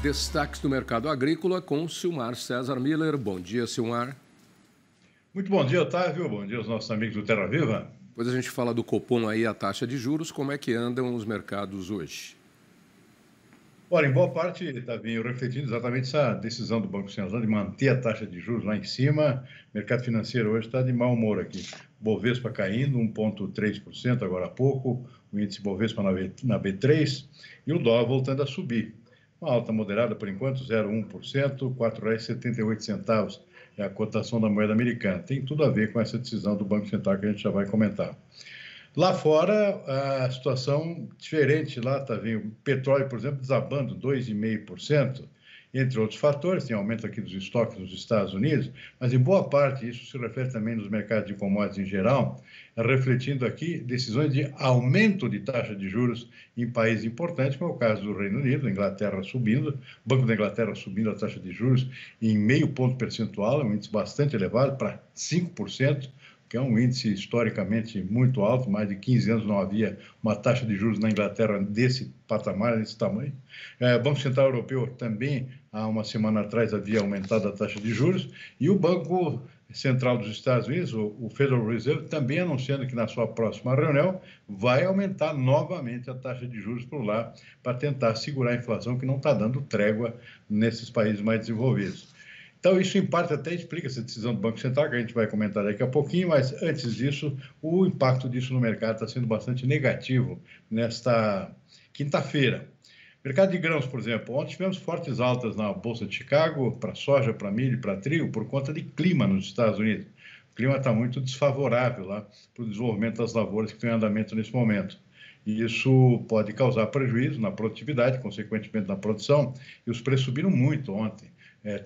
Destaques do mercado agrícola com Silmar César Miller. Bom dia, Silmar. Muito bom dia, Otávio. Bom dia aos nossos amigos do Terra Viva. Depois a gente fala do Copom aí, a taxa de juros. Como é que andam os mercados hoje? Ora, em boa parte, Tavinho, refletindo exatamente essa decisão do Banco Central de manter a taxa de juros lá em cima. O mercado financeiro hoje está de mau humor aqui. Bovespa caindo 1,3% agora há pouco, o índice Bovespa na B3 e o dólar voltando a subir. Uma alta moderada por enquanto, 0,1%, R$ 4,78 é a cotação da moeda americana. Tem tudo a ver com essa decisão do Banco Central que a gente já vai comentar. Lá fora, a situação diferente lá, tá vendo? O petróleo, por exemplo, desabando 2,5%, entre outros fatores, tem aumento aqui dos estoques nos Estados Unidos, mas em boa parte isso se refere também nos mercados de commodities em geral, refletindo aqui decisões de aumento de taxa de juros em países importantes, como é o caso do Reino Unido, a Inglaterra subindo, o Banco da Inglaterra subindo a taxa de juros em meio ponto percentual, um índice bastante elevado, para 5%, que é um índice historicamente muito alto, mais de 15 anos não havia uma taxa de juros na Inglaterra desse patamar, desse tamanho. O Banco Central Europeu também, há uma semana atrás, havia aumentado a taxa de juros, e o Banco Central dos Estados Unidos, o Federal Reserve, também anunciando que na sua próxima reunião vai aumentar novamente a taxa de juros por lá, para tentar segurar a inflação que não está dando trégua nesses países mais desenvolvidos. Então, isso em parte até explica essa decisão do Banco Central, que a gente vai comentar daqui a pouquinho, mas antes disso, o impacto disso no mercado está sendo bastante negativo nesta quinta-feira. Mercado de grãos, por exemplo, ontem tivemos fortes altas na Bolsa de Chicago, para soja, para milho, para trigo, por conta de clima nos Estados Unidos. O clima está muito desfavorável lá para o desenvolvimento das lavouras que estão em andamento nesse momento. E isso pode causar prejuízo na produtividade, consequentemente na produção, e os preços subiram muito ontem.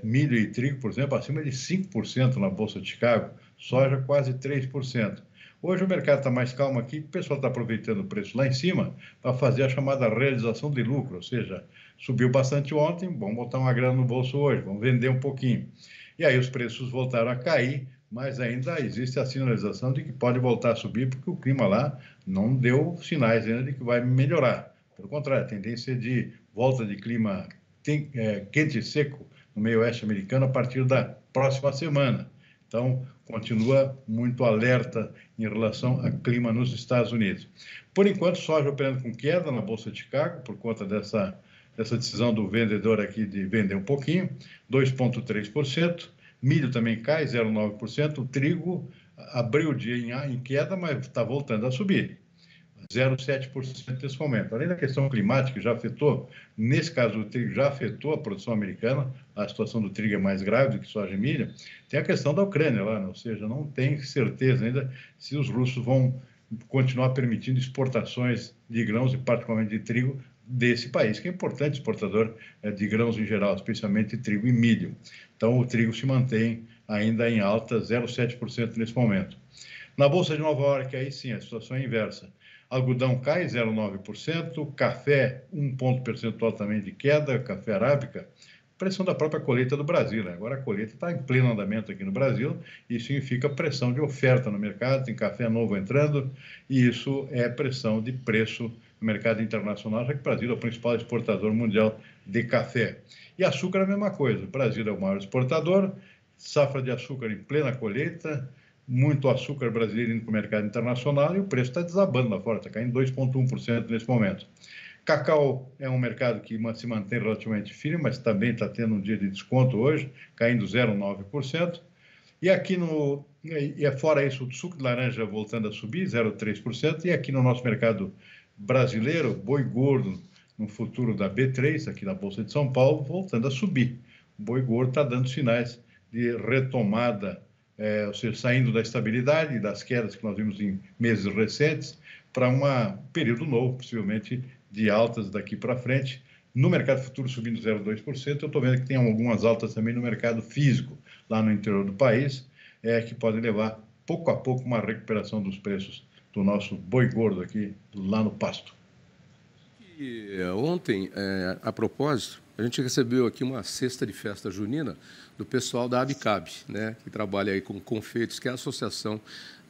Milho e trigo, por exemplo, acima de 5% na Bolsa de Chicago, soja quase 3%. Hoje o mercado está mais calmo aqui, o pessoal está aproveitando o preço lá em cima para fazer a chamada realização de lucro, ou seja, subiu bastante ontem, vamos botar uma grana no bolso hoje, vamos vender um pouquinho. E aí os preços voltaram a cair, mas ainda existe a sinalização de que pode voltar a subir, porque o clima lá não deu sinais ainda de que vai melhorar. Pelo contrário, a tendência de volta de clima quente e seco no meio oeste americano a partir da próxima semana. Então, continua muito alerta em relação ao clima nos Estados Unidos. Por enquanto, soja operando com queda na Bolsa de Chicago, por conta dessa decisão do vendedor aqui de vender um pouquinho, 2,3%. Milho também cai, 0,9%. O trigo abriu o dia em queda, mas está voltando a subir. 0,7% nesse momento. Além da questão climática, que já afetou, nesse caso o trigo já afetou a produção americana, a situação do trigo é mais grave do que soja e milho, tem a questão da Ucrânia lá, né? Ou seja, não tem certeza ainda se os russos vão continuar permitindo exportações de grãos, e particularmente de trigo, desse país, que é importante exportador de grãos em geral, especialmente trigo e milho. Então, o trigo se mantém ainda em alta, 0,7% nesse momento. Na Bolsa de Nova York, aí sim, a situação é inversa. Algodão cai 0,9%, café 1 ponto percentual também de queda, café arábica, pressão da própria colheita do Brasil, né? Agora a colheita está em pleno andamento aqui no Brasil, isso significa pressão de oferta no mercado, tem café novo entrando, e isso é pressão de preço no mercado internacional, já que o Brasil é o principal exportador mundial de café. E açúcar é a mesma coisa, o Brasil é o maior exportador, safra de açúcar em plena colheita, muito açúcar brasileiro indo para o mercado internacional e o preço está desabando lá fora, está caindo 2,1% nesse momento. Cacau é um mercado que se mantém relativamente firme, mas também está tendo um dia de desconto hoje, caindo 0,9%. E aqui fora isso, o suco de laranja voltando a subir, 0,3%. E aqui no nosso mercado brasileiro, boi gordo no futuro da B3, aqui na Bolsa de São Paulo, voltando a subir. O boi gordo está dando sinais de retomada, ou seja, saindo da estabilidade, das quedas que nós vimos em meses recentes, para um período novo, possivelmente de altas daqui para frente. No mercado futuro subindo 0,2%, eu estou vendo que tem algumas altas também no mercado físico, lá no interior do país, que podem levar, pouco a pouco, uma recuperação dos preços do nosso boi gordo aqui, lá no pasto. E ontem, a propósito, a gente recebeu aqui uma cesta de festa junina do pessoal da Abicab, né, que trabalha aí com confeitos, que é a associação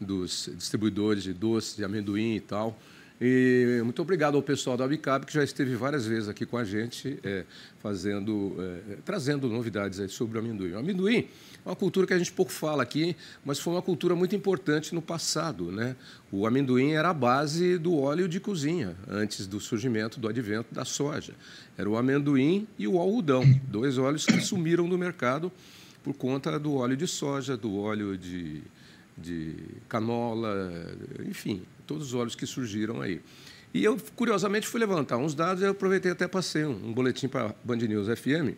dos distribuidores de doces, de amendoim e tal. E muito obrigado ao pessoal da Abicab, que já esteve várias vezes aqui com a gente, trazendo novidades aí sobre o amendoim. O amendoim é uma cultura que a gente pouco fala aqui, mas foi uma cultura muito importante no passado, né? O amendoim era a base do óleo de cozinha, antes do surgimento, do advento da soja. Era o amendoim e o algodão, dois óleos que sumiram do mercado por conta do óleo de soja, do óleo de canola, enfim, todos os óleos que surgiram aí. E eu, curiosamente, fui levantar uns dados e eu aproveitei até passei um boletim para a Band News FM.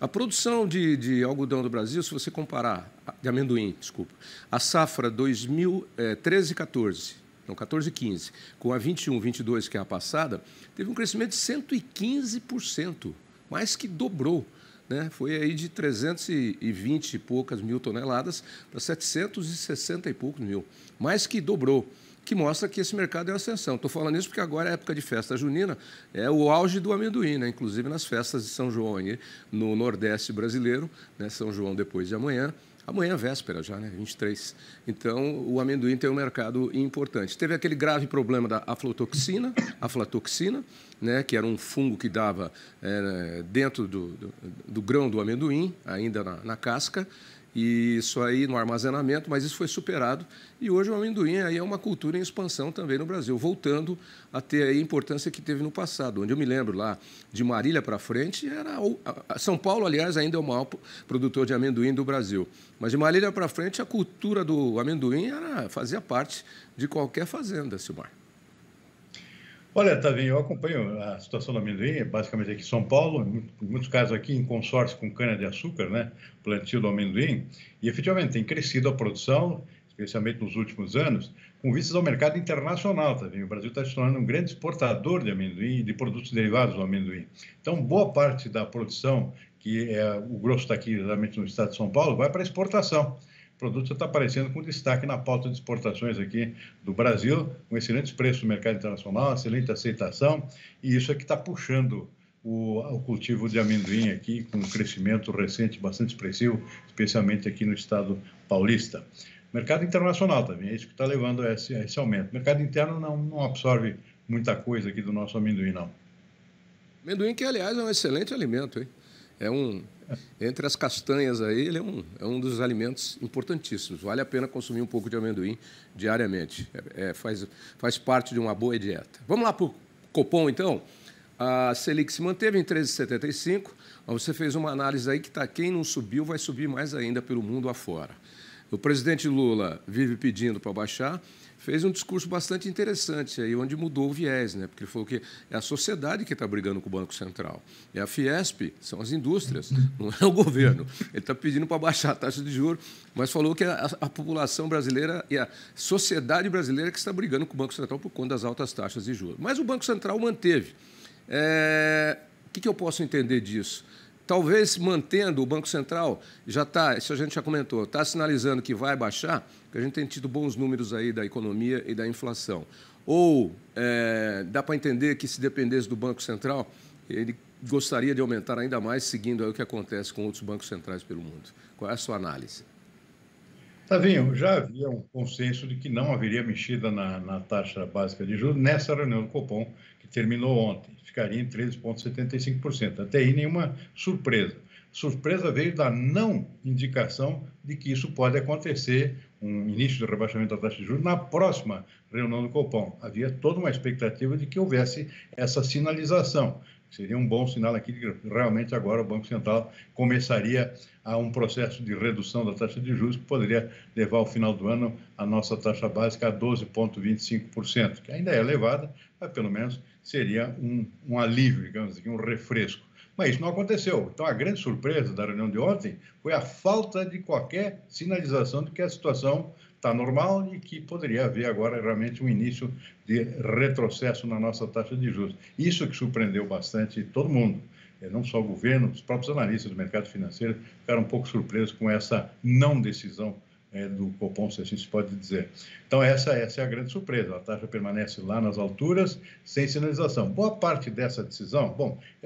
A produção de algodão do Brasil, se você comparar, de amendoim, desculpa, a safra 2013-14, não, 14-15, com a 21-22, que é a passada, teve um crescimento de 115%, mais que dobrou. Né? Foi aí de 320 e poucas mil toneladas para 760 e poucos mil, mais que dobrou, que mostra que esse mercado é uma ascensão. Estou falando isso porque agora é época de festa junina, é o auge do amendoim, né? Inclusive nas festas de São João, aí, no Nordeste brasileiro, né? São João depois de amanhã. Amanhã é véspera já, né? 23. Então, o amendoim tem um mercado importante. Teve aquele grave problema da aflatoxina, né? Que era um fungo que dava dentro do grão do amendoim, ainda na casca, e isso aí no armazenamento, mas isso foi superado. E hoje o amendoim aí é uma cultura em expansão também no Brasil, voltando a ter a importância que teve no passado, onde eu me lembro lá de Marília para frente, São Paulo, aliás, ainda é o maior produtor de amendoim do Brasil. Mas de Marília para frente, a cultura do amendoim fazia parte de qualquer fazenda, Silmar. Olha, Tavinho, eu acompanho a situação do amendoim, basicamente aqui em São Paulo, em muitos casos aqui em consórcio com cana-de-açúcar, né, plantio do amendoim, e efetivamente tem crescido a produção, especialmente nos últimos anos, com vistas ao mercado internacional, Tavinho. O Brasil está se tornando um grande exportador de amendoim e de produtos derivados do amendoim. Então, boa parte da produção, que o grosso está aqui exatamente no estado de São Paulo, vai para exportação. O produto já está aparecendo com destaque na pauta de exportações aqui do Brasil, com excelentes preços no mercado internacional, excelente aceitação, e isso é que está puxando o cultivo de amendoim aqui, com um crescimento recente bastante expressivo, especialmente aqui no estado paulista. Mercado internacional também, é isso que está levando a esse aumento. O mercado interno não absorve muita coisa aqui do nosso amendoim, não. Amendoim que, aliás, é um excelente alimento, hein? Entre as castanhas aí, ele é um dos alimentos importantíssimos. Vale a pena consumir um pouco de amendoim diariamente. Faz parte de uma boa dieta. Vamos lá para o Copom, então? A Selic se manteve em 13,75. Você fez uma análise aí que quem não subiu vai subir mais ainda pelo mundo afora. O presidente Lula vive pedindo para baixar, fez um discurso bastante interessante aí, onde mudou o viés, né? Porque ele falou que é a sociedade que está brigando com o Banco Central. É a Fiesp, são as indústrias, não é o governo. Ele está pedindo para baixar a taxa de juros, mas falou que é a população brasileira e a sociedade brasileira que está brigando com o Banco Central por conta das altas taxas de juros. Mas o Banco Central manteve. O que eu posso entender disso? Talvez mantendo o Banco Central, isso a gente já comentou, está sinalizando que vai baixar, porque a gente tem tido bons números aí da economia e da inflação. Ou dá para entender que, se dependesse do Banco Central, ele gostaria de aumentar ainda mais, seguindo aí o que acontece com outros bancos centrais pelo mundo. Qual é a sua análise? Tavinho, já havia um consenso de que não haveria mexida na taxa básica de juros nessa reunião do Copom, que terminou ontem. Ficaria em 13,75%. Até aí, nenhuma surpresa. Surpresa veio da não indicação de que isso pode acontecer, um início de rebaixamento da taxa de juros, na próxima reunião do Copom. Havia toda uma expectativa de que houvesse essa sinalização. Seria um bom sinal aqui de que realmente agora o Banco Central começaria a um processo de redução da taxa de juros que poderia levar ao final do ano a nossa taxa básica a 12,25%, que ainda é elevada, mas pelo menos seria um alívio, digamos assim, um refresco. Mas isso não aconteceu. Então, a grande surpresa da reunião de ontem foi a falta de qualquer sinalização de que a situação está normal e que poderia haver agora realmente um início de retrocesso na nossa taxa de juros. Isso que surpreendeu bastante todo mundo, não só o governo, os próprios analistas do mercado financeiro ficaram um pouco surpresos com essa não decisão do Copom, se assim se pode dizer. Então, essa é a grande surpresa. A taxa permanece lá nas alturas, sem sinalização. Boa parte dessa decisão,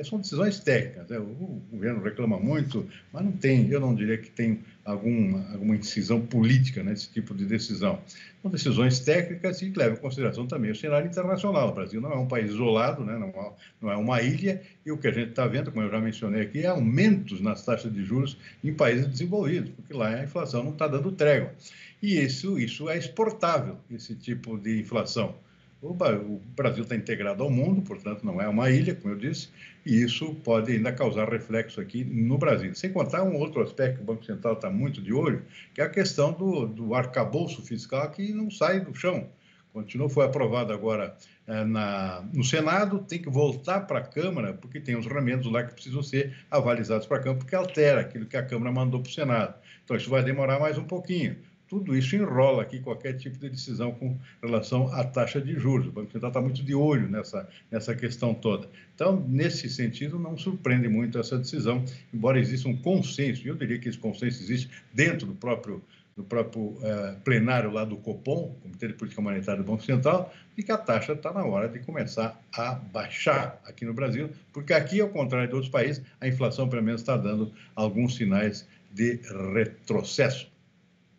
são decisões técnicas, né? O governo reclama muito, mas eu não diria que tem alguma incisão política nesse tipo de decisão. São decisões técnicas e que levam em consideração também o cenário internacional. O Brasil não é um país isolado, né? Não é uma ilha, e o que a gente está vendo, como eu já mencionei aqui, é aumentos nas taxas de juros em países desenvolvidos, porque lá a inflação não está dando trégua. E isso é exportável, esse tipo de inflação. O Brasil está integrado ao mundo, portanto, não é uma ilha, como eu disse, e isso pode ainda causar reflexo aqui no Brasil. Sem contar um outro aspecto que o Banco Central está muito de olho, que é a questão do arcabouço fiscal que não sai do chão. Foi aprovado agora no Senado, tem que voltar para a Câmara, porque tem os remendos lá que precisam ser avalizados para a Câmara, porque altera aquilo que a Câmara mandou para o Senado. Então, isso vai demorar mais um pouquinho. Tudo isso enrola aqui qualquer tipo de decisão com relação à taxa de juros. O Banco Central está muito de olho nessa questão toda. Então, nesse sentido, não surpreende muito essa decisão, embora exista um consenso, e eu diria que esse consenso existe dentro do próprio plenário lá do Copom, Comitê de Política Monetária do Banco Central, e que a taxa está na hora de começar a baixar aqui no Brasil, porque aqui, ao contrário de outros países, a inflação, pelo menos, está dando alguns sinais de retrocesso.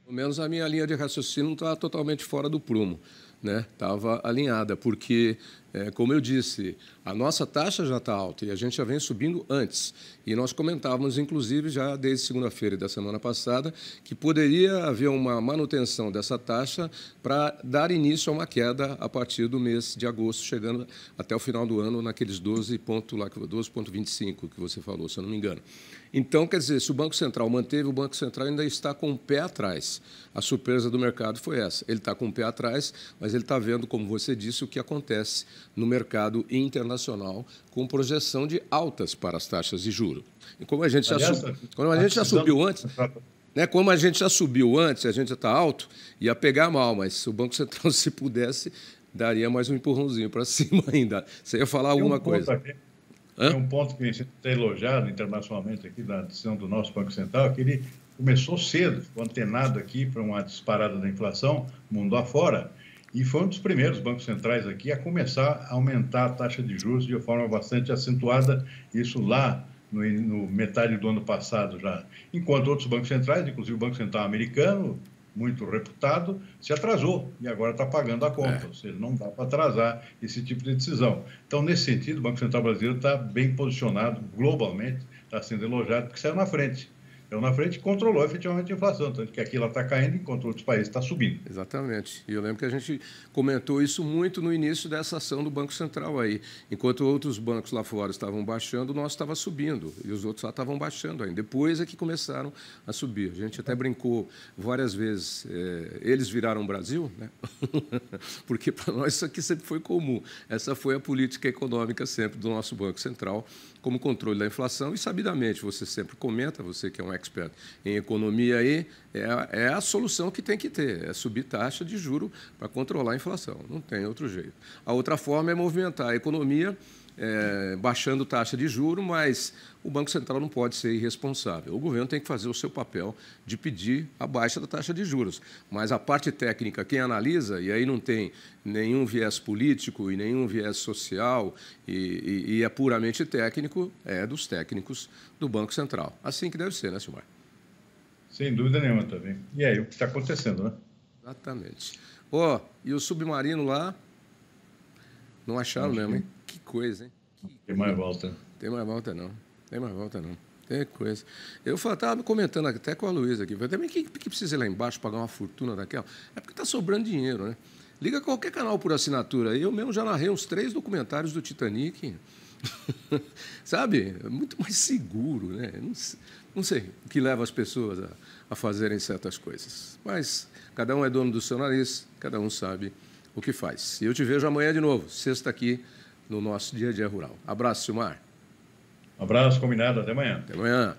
Pelo menos a minha linha de raciocínio não está totalmente fora do prumo, né? Estava alinhada, porque, como eu disse, a nossa taxa já está alta e a gente já vem subindo antes. E nós comentávamos, inclusive, já desde segunda-feira da semana passada, que poderia haver uma manutenção dessa taxa para dar início a uma queda a partir do mês de agosto, chegando até o final do ano naqueles 12,25 que você falou, se eu não me engano. Então, quer dizer, se o Banco Central manteve, o Banco Central ainda está com o pé atrás. A surpresa do mercado foi essa. Ele está com o pé atrás, mas ele está vendo, como você disse, o que acontece no mercado internacional com projeção de altas para as taxas de juros. E como a gente já subiu antes, né, como a gente já subiu antes, a gente já está alto, ia pegar mal, mas se o Banco Central, se pudesse, daria mais um empurrãozinho para cima ainda. Você ia falar alguma coisa? Tem um ponto que a gente tem elogiado internacionalmente aqui da decisão do nosso Banco Central, que ele começou cedo, ficou antenado aqui para uma disparada da inflação, mundo afora, e foi um dos primeiros bancos centrais aqui a começar a aumentar a taxa de juros de forma bastante acentuada, isso lá no metade do ano passado já. Enquanto outros bancos centrais, inclusive o Banco Central americano, muito reputado, se atrasou e agora está pagando a conta, ou seja, não dá para atrasar esse tipo de decisão. Então, nesse sentido, o Banco Central brasileiro está bem posicionado globalmente, está sendo elogiado porque saiu na frente. Saiu na frente e controlou efetivamente a inflação, tanto que aqui ela está caindo enquanto outros países está subindo. Exatamente. E eu lembro que a gente comentou isso muito no início dessa ação do Banco Central aí. Enquanto outros bancos lá fora estavam baixando, o nosso estava subindo e os outros lá estavam baixando ainda. Depois é que começaram a subir. A gente até brincou várias vezes. Eles viraram o Brasil, né? Porque para nós isso aqui sempre foi comum. Essa foi a política econômica sempre do nosso Banco Central, como controle da inflação, e sabidamente, você sempre comenta, você que é um expert em economia aí, é a solução que tem que ter, é subir taxa de juro para controlar a inflação, não tem outro jeito. A outra forma é movimentar a economia, baixando taxa de juro, mas o Banco Central não pode ser irresponsável. O governo tem que fazer o seu papel de pedir a baixa da taxa de juros. Mas a parte técnica, quem analisa, e aí não tem nenhum viés político e nenhum viés social, e é puramente técnico, é dos técnicos do Banco Central. Assim que deve ser, né, Silmar? Sem dúvida nenhuma também. E aí, o que está acontecendo, né? Exatamente. E o submarino lá, não acharam mesmo, hein? Que coisa, hein? Tem mais volta. Tem mais volta, não. Tem mais volta, não. Tem coisa. Eu estava comentando até com a Luísa aqui. Também que precisa ir lá embaixo pagar uma fortuna daquela? É porque está sobrando dinheiro, né? Liga qualquer canal por assinatura. Eu mesmo já narrei uns 3 documentários do Titanic. Sabe? É muito mais seguro, né? Não sei o que leva as pessoas a fazerem certas coisas. Mas cada um é dono do seu nariz, cada um sabe o que faz. E eu te vejo amanhã de novo, sexta aqui, no nosso Dia a Dia Rural. Abraço, Silmar. Um abraço, combinado. Até amanhã. Até amanhã.